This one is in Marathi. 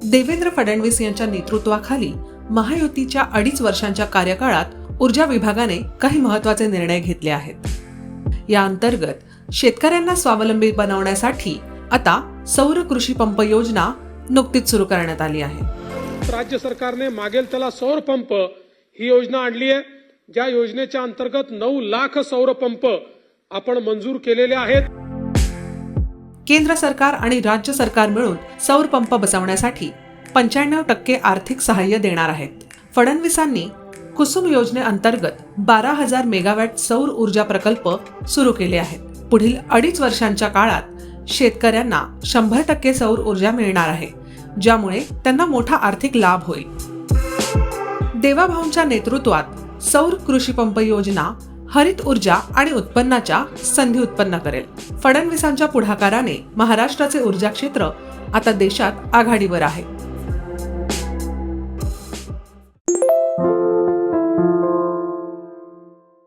देवेंद्र फडणवीस यांच्या नेतृत्वाखाली महायुतीच्या 2.5 वर्षांच्या कार्यकाळात ऊर्जा विभागाने काही महत्त्वाचे निर्णय घेतले आहेत. या अंतर्गत शेतकऱ्यांना स्वावलंबी बनवण्यासाठी आता सौर कृषी पंप योजना नुकतीच सुरू करण्यात आली आहे. राज्य सरकारने मागेल त्याला सौर पंप ही योजना आणली आहे. ज्या योजनेच्या अंतर्गत 9 लाख सौर पंप आपण मंजूर केलेले आहेत. केंद्र सरकार आणि राज्य सरकार मिळून सौर पंप बसवण्यासाठी 95% आर्थिक सहाय्य देणार आहेत. फडणवीसांनी कुसुम योजनेअंतर्गत 12,000 मेगावॅट सौर ऊर्जा प्रकल्प सुरू केले आहेत. पुढील 2.5 वर्षांच्या काळात शेतकऱ्यांना 100% सौर ऊर्जा मिळणार आहे, ज्यामुळे त्यांना मोठा आर्थिक लाभ होईल. देवाभाऊंच्या नेतृत्वात सौर कृषी पंप योजना हरित ऊर्जा आणि उत्पन्नाच्या संधी उत्पन्न करेल. फडणवीसांच्या पुढाकाराने महाराष्ट्राचे ऊर्जा क्षेत्र आता देशात आघाडीवर आहे.